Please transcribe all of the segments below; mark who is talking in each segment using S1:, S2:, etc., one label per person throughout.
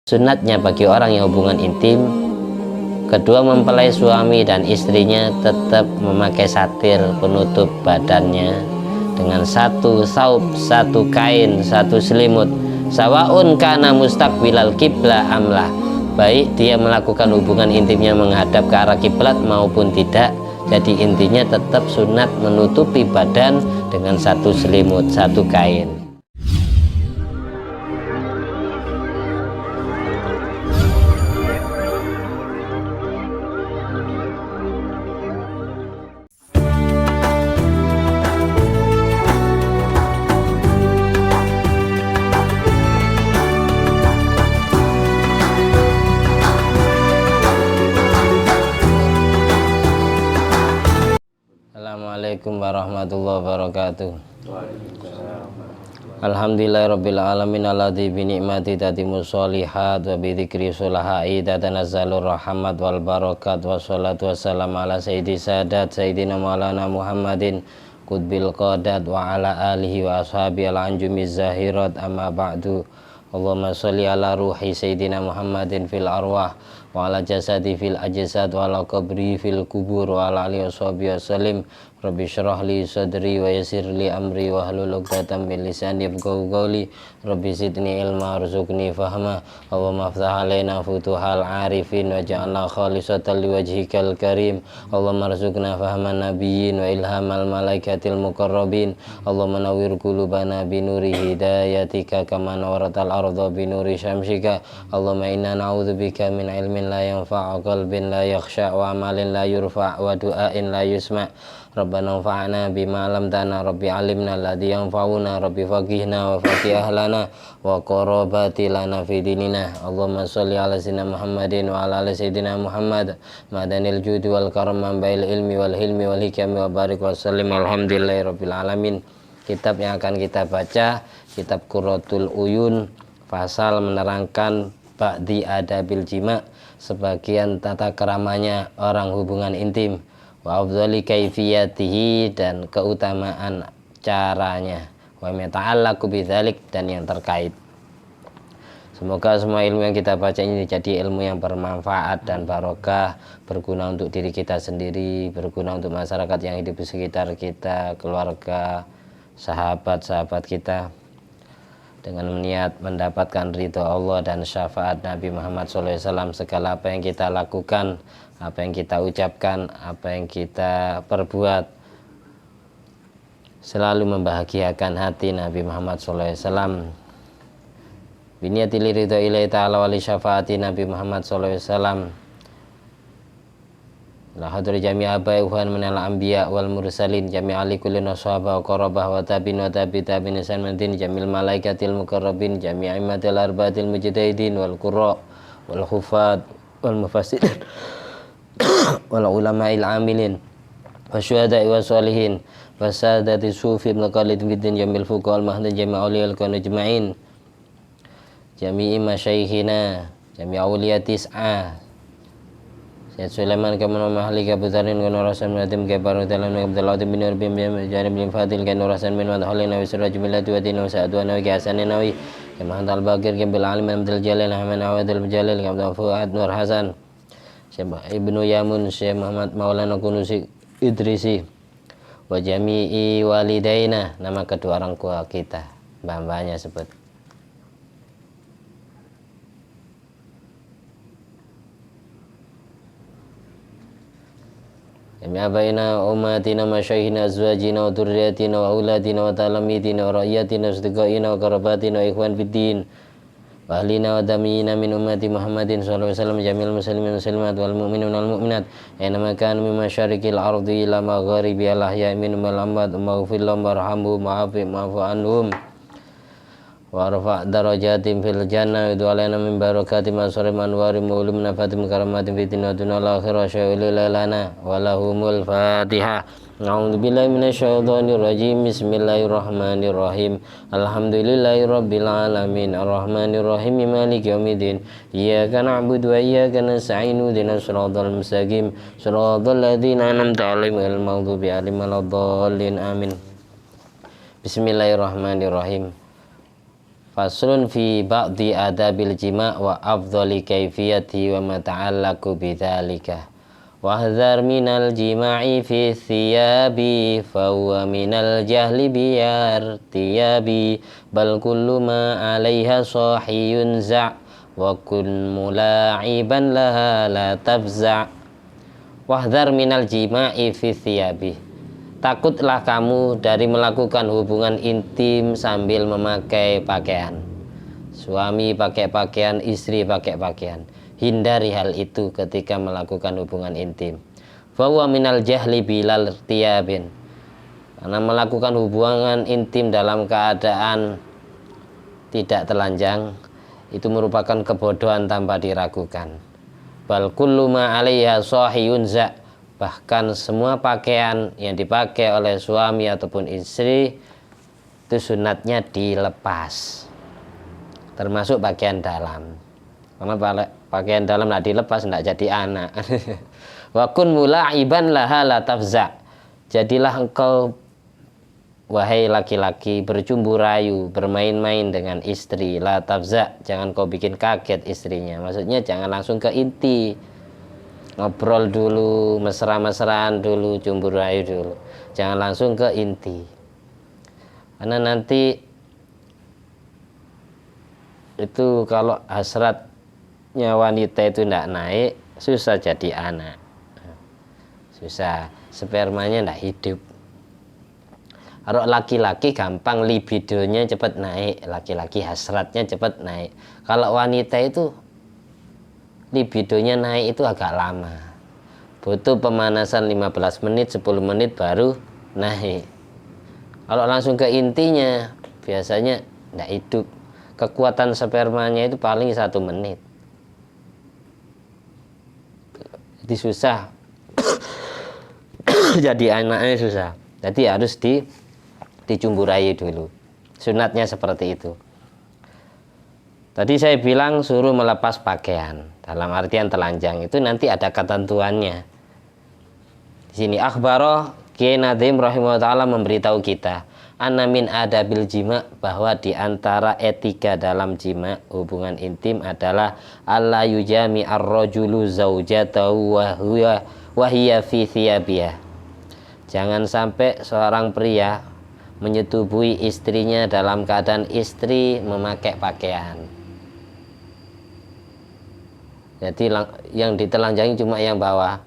S1: Sunatnya bagi orang yang hubungan intim, kedua mempelai suami dan istrinya tetap memakai satir penutup badannya dengan satu saub, satu kain, satu selimut. Sawaun kana mustaqbilal qiblah amlah, baik dia melakukan hubungan intimnya menghadap ke arah kiblat maupun tidak. Jadi intinya tetap sunat menutupi badan dengan satu selimut, satu kain. Assalamualaikum warahmatullahi wabarakatuh. Alhamdulillahirabbil alamin alladzi bi ni'mati tatimmus sholihat wa bi dzikri sulahai tatanazzalur rahmat wal barakat wassalatu wassalamu ala sayyidi sadat sayyidina maulana Muhammadin qutbil qadat wa ala alihi wa ashabi al anjumiz zahirat amma ba'du. Allahumma sholli ala ruhi sayyidina Muhammadin fil arwah wa ala jasadi fil ajsad wa ala qabri fil kubur wa ala alihi washabihi wasallim. Rabbi syrah li sadri wa yassir li amri wa hlul 'uqdatam min lisani yafqahu qawli. Rabbi zidni ilma warzuqni fahma. Allahumma iftah alaina futuhal arifin waj'alna khalisatan liwajhikal karim. Allahumma arzuqna fahman nabiyyin wa ilhamal malaikatil muqarrabin. Allahumma nawwir qulubana bi nuri hidayatika kama nawwaratal arda bi nuri syamsika. Allahumma inna na'udzubika min ilmin la yanfa'u qalbin la yakhsha wa amalin la yurfa' wa du'ain la yusma'. Rabbana anfa'na bima 'allamtana rabbi 'allimna alladhi yanfa'una rabbi faqihna wa faqih ahlana wa qarabati lana fi dinina. Allahumma sholli ala sayyidina Muhammadin wa ala ali sayyidina Muhammad madanil judi wal karam bail ilmi wal hilmi wal hikami wa barik wa sallim. Alhamdulillahirabbil alamin. Kitab yang akan kita baca kitab Qurratul Uyun, pasal menerangkan ba'di adabil jima', sebagian tata keramanya orang hubungan intim, wa afdhali kaifiyatihi, dan keutamaan caranya, wa mata'allaqu bidzalik, dan yang terkait. Semoga semua ilmu yang kita baca ini jadi ilmu yang bermanfaat dan barokah, berguna untuk diri kita sendiri, berguna untuk masyarakat yang hidup di sekitar kita, keluarga, sahabat-sahabat kita, dengan niat mendapatkan ridho Allah dan syafaat Nabi Muhammad SAW. Segala apa yang kita lakukan, apa yang kita ucapkan, apa yang kita perbuat selalu membahagiakan hati Nabi Muhammad SAW. Biniyatil ridho ilahi ta'ala wali syafaati Nabi Muhammad SAW. La hadri jami' abai uhan minal anbiya wal mursalin jami' ali kulli nasabah wa qarabah wa tabin wa tabi tabin isan mantin jamil malaikatil muqarrabin jami' aimatil arbaatil mujtahidin wal qurra wal hufad wal mufassirin wal ulama'il amilin wa syuhada'i wa sholihin wa sadati sufi ibn qalid bidin jamil fuqa wal mahdan jami' awliyal kaunu jma'in jami'i masyayikhina jami' awliya tis'ah Sayyid Sulaiman kaman mahli kabutarin kan urasan madim kabaru dalam Abdullah bin Rabi' bin Jarib bin Fadil kan urasan min wadhalina wa siraj millati wa dinu sa'adwana wa kiasanin nawi kama hantal bakir bil alim Abdul Jalil Ahmad Awadul Jalil Abdul Fuad Nur Hasan Syekh Ibnu Yamun Syekh Muhammad Maulana Kunusi Idrisi wa jami'i walidaina, nama kedua orang tua kita, mbah-mbahnya sebut. Jami' abaina ummatina masyayikhina azwajina wa dzurriyyatina wa auladina wa talamidina wa ra'yatina wa asdiqaina wa qarabatina wa ikhwan fiddin wa ahlina wa damiyina min ummati Muhammadin sallallahu alaihi wasallam jamil muslimin muslimat wal mu'minuna wal mu'minat aina makan min masyariqil ardi ila magharibil ahya'i minhum wal amwat maghfir lahum warhamhum wa'fu anhum wa rafa' darajatin fil jannah wa alaina min barakati masarim anwari mu'lim nafatim karamatin fi dunya wal akhirah sya'ila lana wa lahumul fatihah. A'udzu billahi minasyaitonir rajim. Bismillahirrahmanirrahim. Alhamdulillahirabbil alamin arrahmanir rahim maliki yaumiddin iyyaka na'budu wa iyyaka nasta'in ihdinas siratal mustaqim siratal ladzina an'amta 'alaihim ghairil maghdubi 'alaihim waladdallin amin. Bismillahirrahmanirrahim. Faslun fi ba'di adabil jima' wa afdhali kaifiyati wa ma ta'allaqu bidzalika. Wahdhar minal jima'i fi thiyabi fa huwa minal jahli biyartiyabi bal kullu ma 'alaiha sahiyun za' wa kun mula'iban laha la tafza'. Wahdhar minal jima'i fi thiyabi. Takutlah kamu dari melakukan hubungan intim sambil memakai pakaian. Suami pakai pakaian, istri pakai pakaian. Hindari hal itu ketika melakukan hubungan intim. Fahuwa minal jahli bilal tiyabin. Karena melakukan hubungan intim dalam keadaan tidak telanjang itu merupakan kebodohan tanpa diragukan. Bal kullu ma 'alaiha sahiyun za'. Bahkan semua pakaian yang dipakai oleh suami ataupun istri itu sunatnya dilepas, termasuk pakaian dalam. Karena pakaian dalam tidak dilepas tidak jadi anak. Wa kun mula'iban laha la tafza'. Jadilah engkau wahai laki-laki bercumbu rayu, bermain-main dengan istri, la tafza'. Jangan kau bikin kaget istrinya. Maksudnya jangan langsung ke inti. Ngobrol dulu, mesra-mesraan dulu, cumbu rayu dulu. Jangan langsung ke inti. Karena nanti itu kalau hasratnya wanita itu tidak naik, susah jadi anak. Susah, spermanya tidak hidup. Kalau laki-laki gampang libidonya cepat naik, laki-laki hasratnya cepat naik. Kalau wanita itu libidonya naik itu agak lama, butuh pemanasan 15 menit 10 menit baru naik. Kalau langsung ke intinya biasanya tidak hidup. Kekuatan spermanya itu paling 1 menit. Jadi susah jadi anaknya susah. Jadi harus dicumburai dulu. Sunatnya seperti itu. Tadi saya bilang suruh melepas pakaian dalam artian telanjang, itu nanti ada ketentuannya. Di sini akhbaro Kiai Nadim rahimahullah ta'ala memberitahu kita anna min adabil jima, bahwa di antara etika dalam jima hubungan intim adalah alla yujami ar-rajulu zaujatahu wa hiya fi thiyabiyah. Jangan sampai seorang pria menyetubuhi istrinya dalam keadaan istri memakai pakaian. Jadi yang ditelanjangi cuma yang bawah,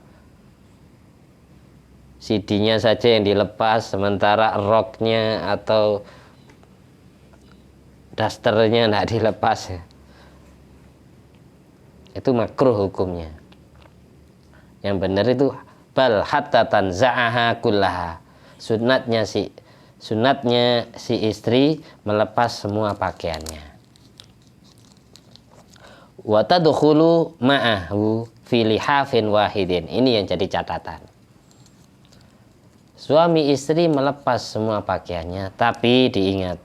S1: CD-nya saja yang dilepas, sementara roknya atau dasternya tidak dilepas. Itu makruh hukumnya. Yang benar itu bal hatta tanza'aha kullaha. Sunatnya si istri melepas semua pakaiannya. Wa tadkhulu ma'ahu fi lihafin wahidin. Ini yang jadi catatan. Suami istri melepas semua pakaiannya, tapi diingat,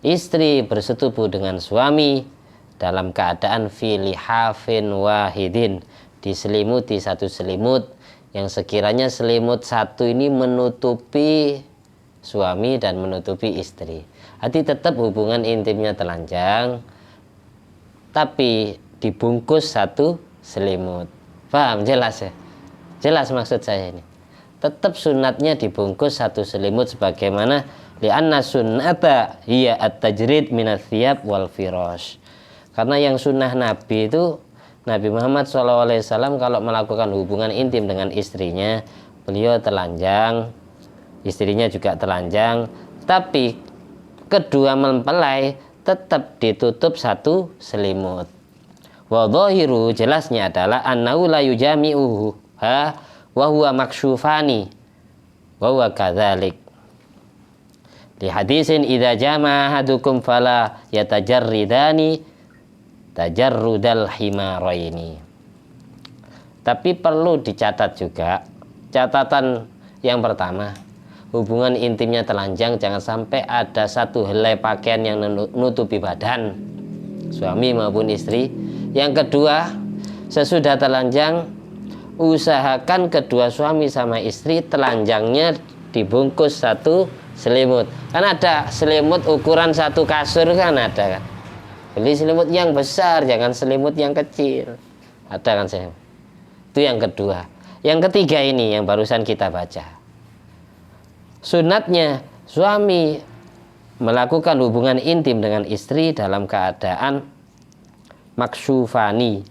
S1: istri bersetubuh dengan suami dalam keadaan fi lihafin wahidin, diselimuti satu selimut yang sekiranya selimut satu ini menutupi suami dan menutupi istri. Jadi tetap hubungan intimnya telanjang, tapi dibungkus satu selimut. Paham? Jelas ya? Jelas maksud saya ini. Tetap sunatnya dibungkus satu selimut sebagaimana li'anna sunnata hiya at-tajrid minats thiyab wal firash. Karena yang sunnah Nabi itu, Nabi Muhammad SAW kalau melakukan hubungan intim dengan istrinya, beliau telanjang, istrinya juga telanjang, tapi kedua mempelai tetap ditutup satu selimut. Wa dhahiru, jelasnya adalah annahu la yujami'uhu wa huwa maksyufani wa huwa kadzalik. Di hadisin idza jama'a ahadukum fala yatajarridani tajarrudal himaraini. Tapi perlu dicatat juga, catatan yang pertama, hubungan intimnya telanjang jangan sampai ada satu helai pakaian yang menutupi badan suami maupun istri. Yang kedua, sesudah telanjang usahakan kedua suami sama istri telanjangnya dibungkus satu selimut. Kan ada selimut ukuran satu kasur kan ada kan. Beli selimut yang besar, jangan selimut yang kecil. Ada kan saya. Itu yang kedua. Yang ketiga ini yang barusan kita baca. Sunatnya suami melakukan hubungan intim dengan istri dalam keadaan maksyufani,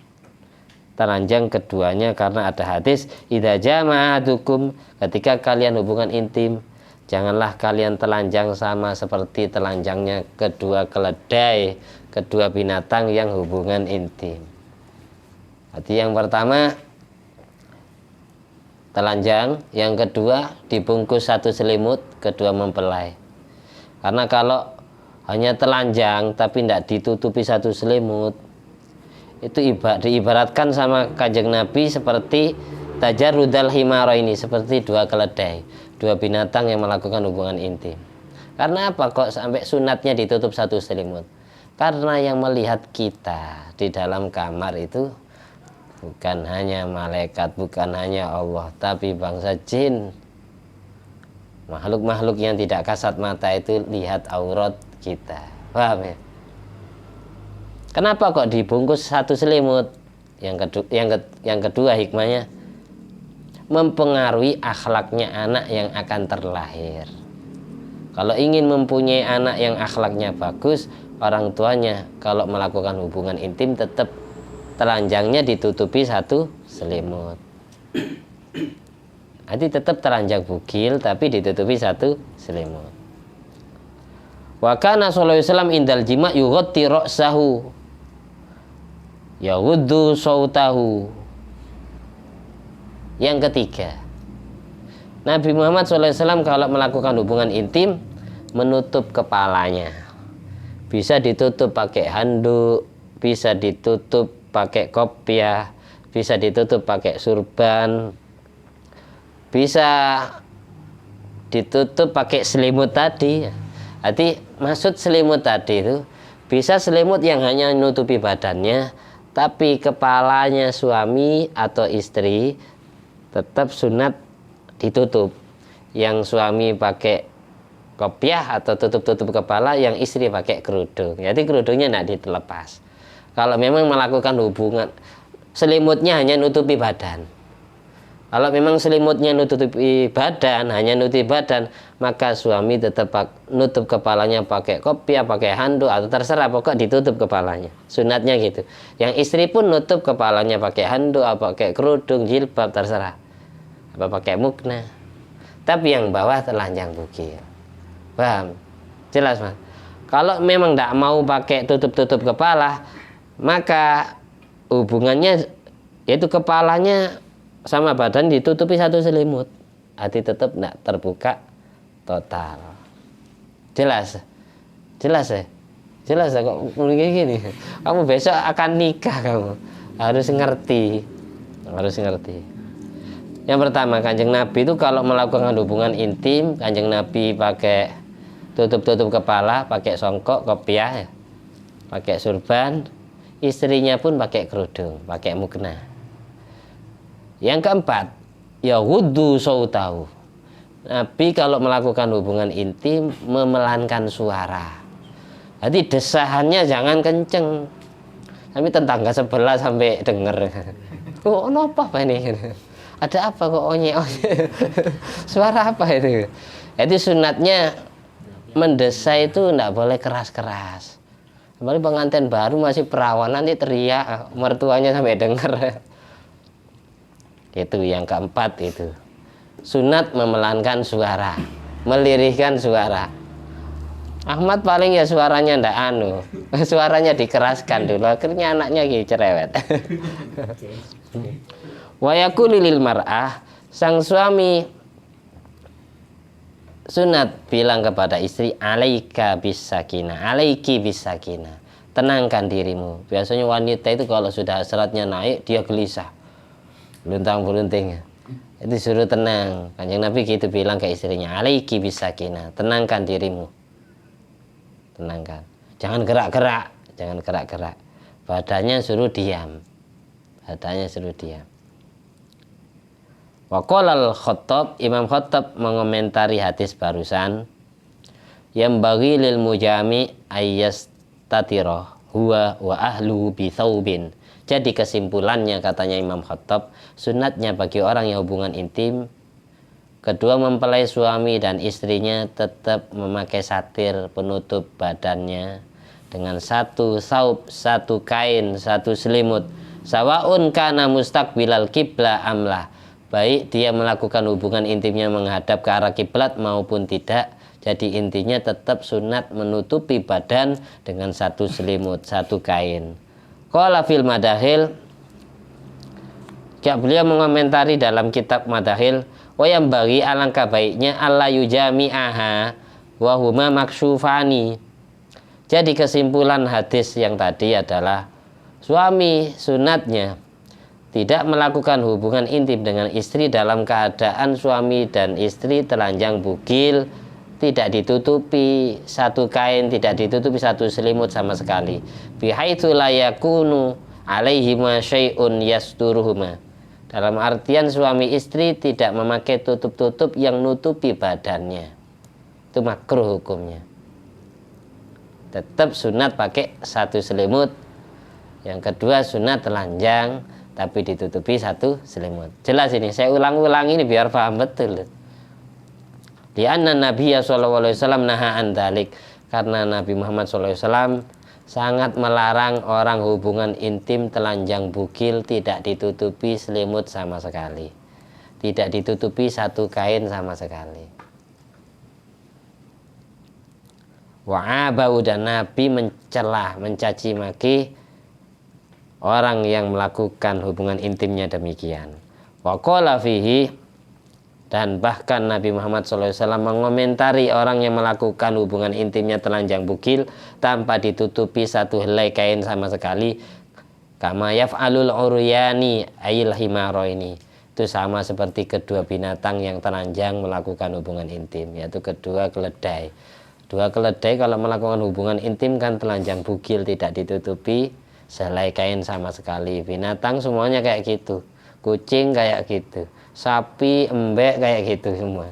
S1: telanjang keduanya, karena ada hadis idza jama'atukum, ketika kalian hubungan intim janganlah kalian telanjang sama seperti telanjangnya kedua keledai, kedua binatang yang hubungan intim. Arti yang pertama telanjang, yang kedua dibungkus satu selimut, kedua mempelai. Karena kalau hanya telanjang tapi tidak ditutupi satu selimut, itu diibaratkan sama Kanjeng Nabi seperti tajarrudal himara ini, seperti dua keledai, dua binatang yang melakukan hubungan intim. Karena apa kok sampai sunatnya ditutup satu selimut? Karena yang melihat kita di dalam kamar itu bukan hanya malaikat, bukan hanya Allah, tapi bangsa jin. Makhluk-makhluk yang tidak kasat mata itu lihat aurat kita. Paham ya? Kenapa kok dibungkus satu selimut? Yang kedua hikmahnya mempengaruhi akhlaknya anak yang akan terlahir. Kalau ingin mempunyai anak yang akhlaknya bagus, orang tuanya kalau melakukan hubungan intim tetap telanjangnya ditutupi satu selimut. Nanti tetap telanjang bugil tapi ditutupi satu selimut. Wa kana sallallahu alaihi wasallam indal jima' yughatti ra'sahu yaghuddu sautahu. Yang ketiga, Nabi Muhammad SAW kalau melakukan hubungan intim menutup kepalanya. Bisa ditutup pakai handuk, bisa ditutup pakai kopiah, bisa ditutup pakai surban, bisa ditutup pakai selimut tadi. Arti maksud selimut tadi itu bisa selimut yang hanya menutupi badannya, tapi kepalanya suami atau istri tetap sunat ditutup. Yang suami pakai kopiah atau tutup-tutup kepala, yang istri pakai kerudung. Jadi kerudungnya tidak dilepas. Kalau memang melakukan hubungan, selimutnya hanya nutupi badan. Kalau memang selimutnya nutupi badan, hanya nutupi badan, maka suami tetap nutup kepalanya pakai kopiah, pakai handuk, atau terserah, pokok ditutup kepalanya. Sunatnya gitu. Yang istri pun nutup kepalanya pakai handuk, pakai kerudung, jilbab, terserah. Apa pakai mukna. Tapi yang bawah telanjang bugil. Paham? Jelas, Mas? Kalau memang tidak mau pakai tutup-tutup kepala, maka hubungannya yaitu kepalanya sama badan ditutupi satu selimut. Hati tetap tidak terbuka total. Jelas? Jelas ya? Jelas ya kok kayak gini. Kamu besok akan nikah, kamu harus ngerti. Harus ngerti. Yang pertama, Kanjeng Nabi itu kalau melakukan hubungan intim, Kanjeng Nabi pakai tutup-tutup kepala, pakai songkok, kopiah, ya, pakai surban. Istrinya pun pakai kerudung, pakai mukna. Yang keempat, ya wudhu sautahu. Nabi kalau melakukan hubungan intim memelankan suara. Jadi desahannya jangan kenceng. Tapi tetangga sebelah sampai dengar. Oh, apa ini? Ada apa kok onye-onye? Suara apa itu? Jadi sunatnya mendesa itu tidak boleh keras-keras. Apalagi pengantin baru masih perawan, nanti teriak, mertuanya sampai dengar. Itu yang keempat itu. Sunat memelankan suara, melirihkan suara. Ahmad paling ya suaranya ndak suaranya dikeraskan dulu, akhirnya anaknya gitu cerewet. Wa yaqulu lil mar'ah, sang suami sunat bilang kepada istri, alaika bisakina, alaiki bisakina, tenangkan dirimu. Biasanya wanita itu kalau sudah hasratnya naik, dia gelisah, luntang-lunting. Itu suruh tenang. Kanjeng Nabi gitu bilang ke istrinya, alaiki bisakina, tenangkan dirimu. Tenangkan. Jangan gerak-gerak, jangan gerak-gerak. Badannya suruh diam. Badannya suruh diam. Wa qala al-Khattab, Imam Khattab mengomentari hadis barusan, yang bagi lil mujami ayyastatira huwa wa ahluhu bi thawbin. Jadi kesimpulannya, katanya Imam Khattab, sunatnya bagi orang yang hubungan intim, kedua mempelai suami dan istrinya tetap memakai satir penutup badannya dengan satu saub, satu kain, satu selimut. Sawaun kana mustaqbilal kiblah amlah, baik dia melakukan hubungan intimnya menghadap ke arah kiblat maupun tidak. Jadi intinya tetap sunat menutupi badan dengan satu selimut, satu kain. Qala fil madahil, beliau mengomentari dalam kitab Madahil, wayam bagi alangkah baiknya alla yujami'aha wa huma maksyufani. Jadi kesimpulan hadis yang tadi adalah suami sunatnya tidak melakukan hubungan intim dengan istri dalam keadaan suami dan istri telanjang bugil, tidak ditutupi satu kain, tidak ditutupi satu selimut sama sekali. Bihaitsu la yakunu alaihima syai'un yasturuhuma. Dalam artian suami istri tidak memakai tutup-tutup yang nutupi badannya. Itu makruh hukumnya. Tetap sunat pakai satu selimut. Yang kedua sunat telanjang tapi ditutupi satu selimut. Jelas ini, saya ulang-ulang ini biar paham betul. Di anna Nabi sallallahu alaihi wasallam naha an dzalik, karena Nabi Muhammad sallallahu alaihi wasallam sangat melarang orang hubungan intim telanjang bugil, tidak ditutupi selimut sama sekali, tidak ditutupi satu kain sama sekali. Wa'abau, dan Nabi mencelah, mencaci maki orang yang melakukan hubungan intimnya demikian. Wa qala fihi, dan bahkan Nabi Muhammad SAW mengomentari orang yang melakukan hubungan intimnya telanjang bugil tanpa ditutupi satu helai kain sama sekali, kama yaf'alul uryani ayil himaro, ini itu sama seperti kedua binatang yang telanjang melakukan hubungan intim, yaitu kedua keledai. Dua keledai kalau melakukan hubungan intim kan telanjang bugil, tidak ditutupi sehelai kain sama sekali. Binatang semuanya kayak gitu, kucing kayak gitu, sapi, embek kayak gitu semua.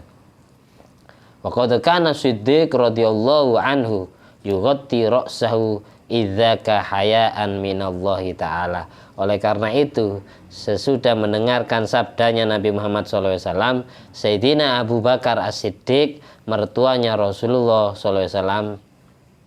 S1: Wa qad kana Siddiq radhiyallahu anhu yughatti ra'sahu idzaka hayaan minallahi ta'ala. Oleh karena itu, sesudah mendengarkan sabdanya Nabi Muhammad SAW, Sayyidina Abu Bakar As-Siddiq, mertuanya Rasulullah SAW,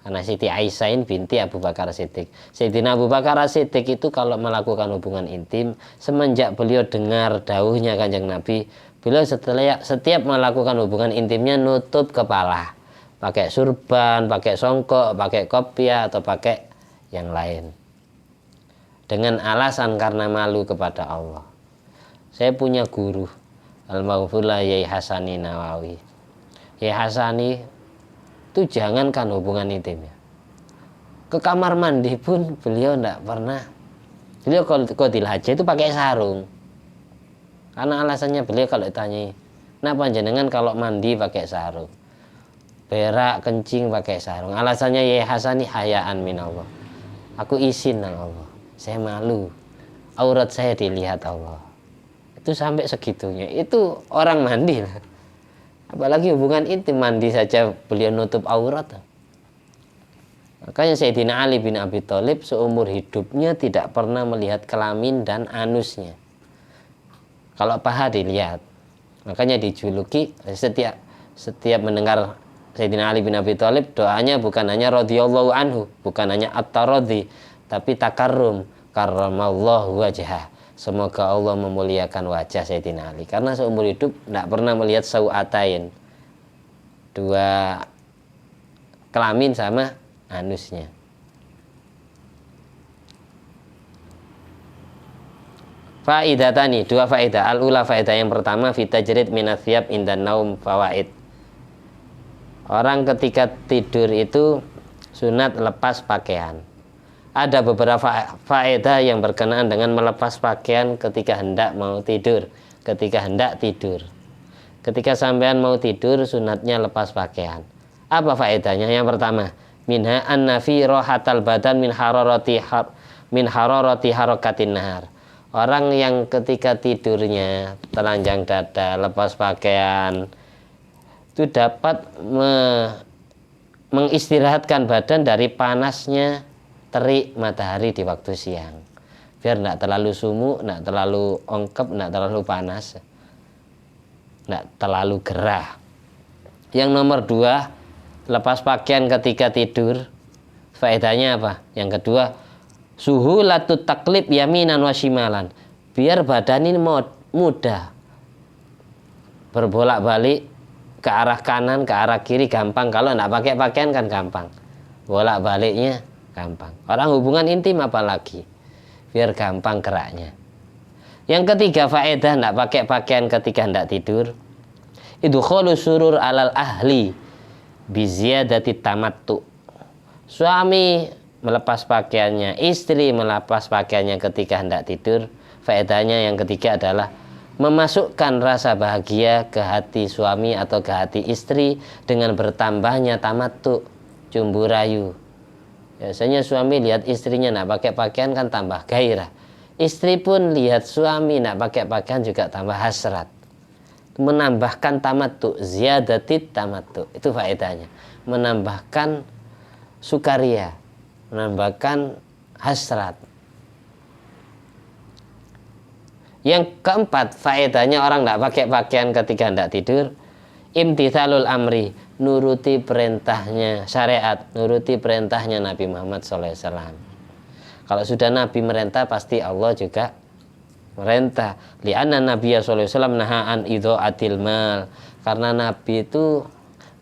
S1: karena Siti Aisyah binti Abu Bakar As-Siddiq. Sayyidina Abu Bakar As-Siddiq itu kalau melakukan hubungan intim, semenjak beliau dengar dawuhnya Kanjeng Nabi, beliau setiap melakukan hubungan intimnya nutup kepala, pakai surban, pakai songkok, pakai kopiah, atau pakai yang lain, dengan alasan karena malu kepada Allah. Saya punya guru Al-Maghfurlah Yai Hasani Nawawi. Yai Hasani itu jangankan hubungan intimnya, ke kamar mandi pun beliau tidak pernah. Beliau kalau qadil haja itu pakai sarung, karena alasannya beliau kalau ditanya, kenapa jenengan kalau mandi pakai sarung, berak kencing pakai sarung, alasannya ya Hasani hayaan minallah, aku izin dengan Allah, saya malu aurat saya dilihat Allah. Itu sampai segitunya, itu orang mandi lah. Apalagi hubungan intim, mandi saja beliau nutup aurat. Makanya Sayyidina Ali bin Abi Thalib seumur hidupnya tidak pernah melihat kelamin dan anusnya. Kalau paha dilihat. Makanya dijuluki, setiap mendengar Sayyidina Ali bin Abi Thalib, doanya bukan hanya radhiyallahu anhu, bukan hanya at-taradhi, tapi takarrum, karramallahu wajhah. Semoga Allah memuliakan wajah Sayyidina Ali, karena seumur hidup tidak pernah melihat sau'atain, dua kelamin sama anusnya. Faidatani, dua faidah. Al-ula, faidah yang pertama, fitajrid minathiyab indan naum fawaid. Orang ketika tidur itu sunat lepas pakaian. Ada beberapa faedah yang berkenaan dengan melepas pakaian ketika hendak mau tidur. Ketika sampean mau tidur, sunatnya lepas pakaian. Apa faedahnya? Yang pertama, minha an-nafi rohatal badan min hararati harakatin nahar. Orang yang ketika tidurnya telanjang dada, lepas pakaian, itu dapat mengistirahatkan badan dari panasnya terik matahari di waktu siang, biar tidak terlalu sumuk, tidak terlalu ongkep, tidak terlalu panas, tidak terlalu gerah. Yang nomor 2, lepas pakaian ketika tidur. Faedahnya apa? Yang kedua, suhulatut taklib yaminan wa shimalan, biar badan ini mudah berbolak-balik ke arah kanan, ke arah kiri gampang. Kalau tidak pakai pakaian kan gampang, bolak-baliknya gampang. Orang hubungan intim apalagi, biar gampang geraknya. Yang ketiga faedah tidak pakai pakaian ketika hendak tidur, idkhulu surur alal ahli biziyadati tamattu. Suami melepas pakaiannya, istri melepas pakaiannya ketika hendak tidur. Faedahnya yang ketiga adalah memasukkan rasa bahagia ke hati suami atau ke hati istri dengan bertambahnya tamattu, cumbu rayu. Biasanya suami lihat istrinya nak pakai pakaian kan tambah gairah. Istri pun lihat suami nak pakai pakaian juga tambah hasrat. Menambahkan tamattu, ziyadatit tamattu. Itu faedahnya. Menambahkan sukaria, menambahkan hasrat. Yang keempat, faedahnya orang tidak pakai pakaian ketika hendak tidur, imtithalul amri, nuruti perintahnya syariat, nuruti perintahnya Nabi Muhammad SAW. Kalau sudah Nabi merintah, pasti Allah juga merintah. Li'anna Nabiya SAW naha an idha'atil mal, karena Nabi itu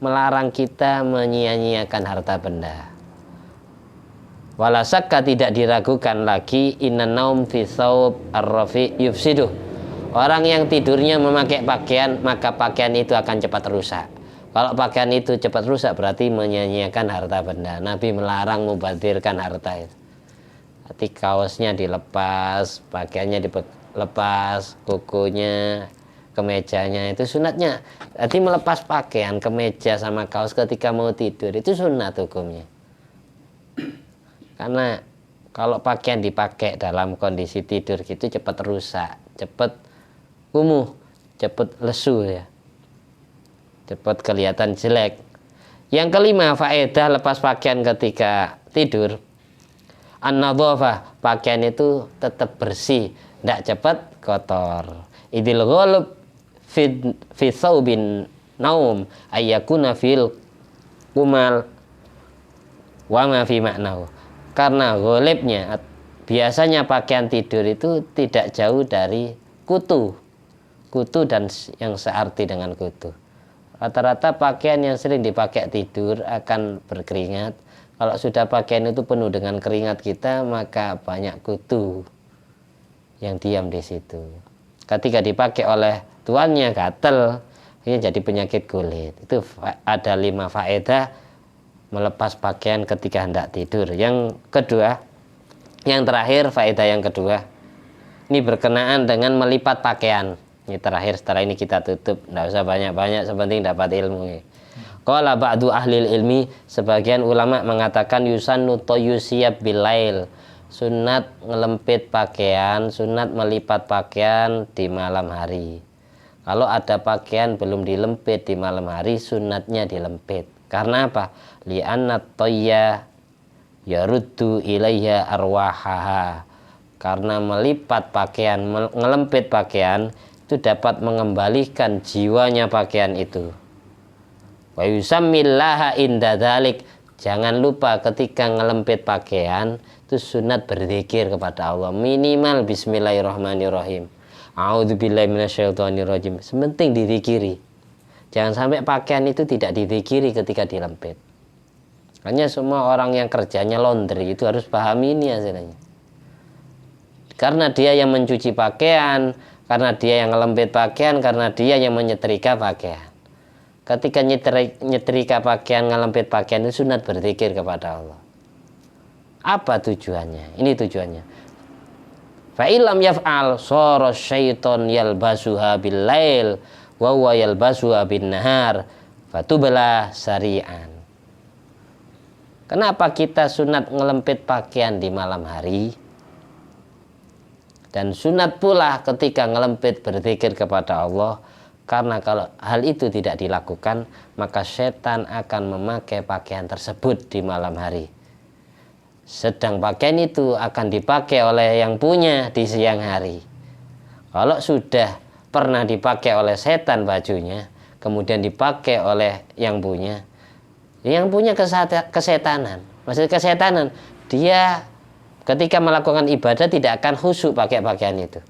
S1: melarang kita menyia-nyiakan harta benda. Walasakka, tidak diragukan lagi, inna naum fi thawb ar-rafi yufsiduh. Orang yang tidurnya memakai pakaian, maka pakaian itu akan cepat rusak. Kalau pakaian itu cepat rusak berarti menyia-nyiakan harta benda. Nabi melarang mubadzirkan harta itu. Berarti kaosnya dilepas, pakaiannya dilepas, kukunya, kemejanya, itu sunatnya. Berarti melepas pakaian, kemeja sama kaos ketika mau tidur itu sunat hukumnya. Karena kalau pakaian dipakai dalam kondisi tidur gitu cepat rusak, cepat kumuh, cepat lesu ya, cepat kelihatan jelek. Yang kelima, faedah lepas pakaian ketika tidur, an-nadhafah, pakaian itu tetap bersih, tidak cepat kotor. Idil ghalib fi thawbin naum ayyakuna fil kumal wa ma fi ma'nahu. Karena ghalibnya, biasanya pakaian tidur itu tidak jauh dari kutu dan yang searti dengan kutu. Rata-rata pakaian yang sering dipakai tidur akan berkeringat. Kalau sudah pakaian itu penuh dengan keringat kita, maka banyak kutu yang diam di situ. Ketika dipakai oleh tuannya gatel, ini jadi penyakit kulit. Itu ada 5 faedah melepas pakaian ketika hendak tidur. Yang kedua, yang terakhir, faedah yang kedua, ini berkenaan dengan melipat pakaian. Ini terakhir, setelah ini kita tutup, tidak usah banyak-banyak, sepenting dapat ilmu. Qala ba'du ahlil ilmi, sebagian ulama mengatakan yusannu toyusiyab bilail, sunat ngelempit pakaian, sunat melipat pakaian di malam hari. Kalau ada pakaian belum dilempit di malam hari, sunatnya dilempit. Karena apa? Li'anna toyya yaruddu ilayya arwahaha. Karena melipat pakaian, ngelempit pakaian itu dapat mengembalikan jiwanya pakaian itu. Wa yusammillaha inda dzalik. Jangan lupa ketika ngelempit pakaian itu sunat berzikir kepada Allah, minimal bismillahirrahmanirrahim, a'udzubillahi minasyaitonirrajim. Sementing dizikiri. Jangan sampai pakaian itu tidak dizikiri ketika dilempit. Hanya semua orang yang kerjanya laundry itu harus paham ini hasilnya. Karena dia yang mencuci pakaian, karena dia yang ngelempit pakaian, karena dia yang menyetrika pakaian. Ketika nyetrika pakaian, ngelempit pakaian itu sunat berzikir kepada Allah. Apa tujuannya? Ini tujuannya. Fa illam yaf'al sara syaiton yalbasuha bil lail wa huwa yalbasuha bin nahar fatubla sari'an. Kenapa kita sunat ngelempit pakaian di malam hari? Dan sunat pula ketika ngelempit berzikir kepada Allah, Karena kalau hal itu tidak dilakukan, maka setan akan memakai pakaian tersebut di malam hari. Sedang pakaian itu akan dipakai oleh yang punya di siang hari. Kalau sudah pernah dipakai oleh setan bajunya, kemudian dipakai oleh yang punya kesetanan. Maksud kesetanan, dia ketika melakukan ibadah tidak akan khusyuk pakai pakaian itu.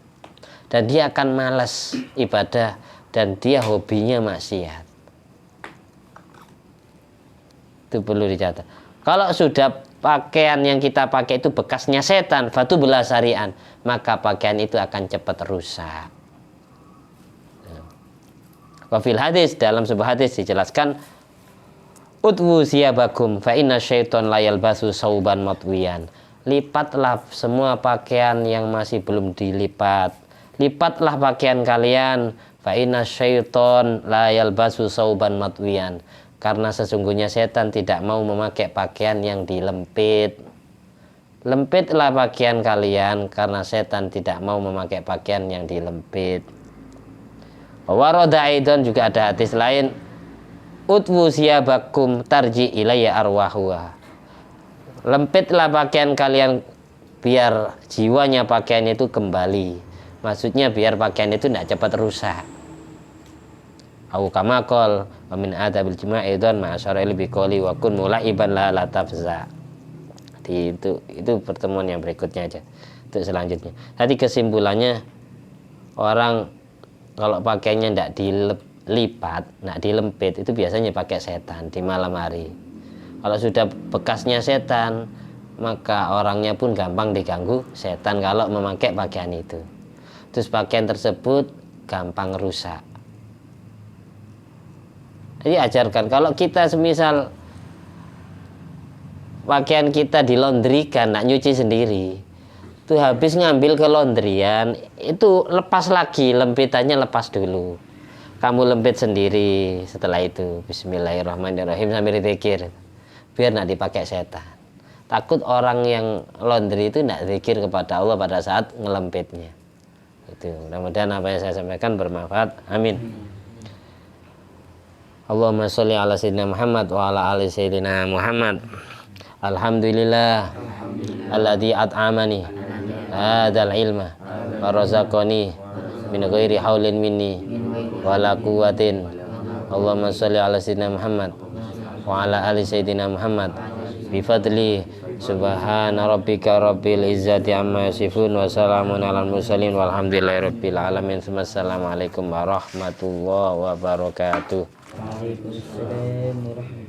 S1: Dan dia akan malas ibadah, dan dia hobinya maksiat. Itu perlu dicatat. Kalau sudah pakaian yang kita pakai itu bekasnya setan, fatu belasarian, maka pakaian itu akan cepat rusak. Wafil hadis, dalam sebuah hadis dijelaskan, utwu siyabakum fa inna syaiton layal basu sauban matwiyan. Lipatlah semua pakaian yang masih belum dilipat. Lipatlah pakaian kalian, fa inna syaiton layal basu sauban matwiyan. Karena sesungguhnya setan tidak mau memakai pakaian yang dilempit. Lempitlah pakaian kalian, karena setan tidak mau memakai pakaian yang dilempit. Waroda aidon, juga ada hadis lain, utwu siyabakum tarji ilayya arwahuha. Lempitlah pakaian kalian biar jiwanya pakaian itu kembali. Maksudnya biar pakaian itu tidak cepat rusak. Au kama qol wa min adabil jima'i dan ma'asyara bi qoli wa kun mulaiban la tafza. Itu pertemuan yang berikutnya aja. Untuk selanjutnya. Tadi kesimpulannya, orang kalau pakaiannya tidak dilipat, tidak dilempit, itu biasanya pakai setan di malam hari. Kalau sudah bekasnya setan, maka orangnya pun gampang diganggu setan kalau memakai pakaian itu. Terus pakaian tersebut gampang rusak. Jadi ajarkan, kalau kita semisal pakaian kita dilondrikan, nak nyuci sendiri, itu habis ngambil ke laundryan, itu lepas lagi, lempitannya lepas dulu. Kamu lempit sendiri, setelah itu bismillahirrahmanirrahim sambil dipikir, biar nak dipakai setan. Takut orang yang laundry itu tidak zikir kepada Allah pada saat ngelempitnya. Itu mudah-mudahan apa yang saya sampaikan bermanfaat. Amin. Allahumma sholli ala sayyidina Muhammad wa ala ali sayyidina Muhammad. Alhamdulillah alladzi at'amani hadzal ilma wa razaqani min ghairi haulin minni wala quwwatin. Allahumma sholli ala sayyidina Muhammad wa ala ali sayyidina Muhammad bi fadli subhana rabbika rabbil izzati amma yasifun wa salamun alal mursalin walhamdulillahi rabbil alamin. Assalamualaikum warahmatullahi wabarakatuh. Waalaikumsalam warahmatullahi wabarakatuh.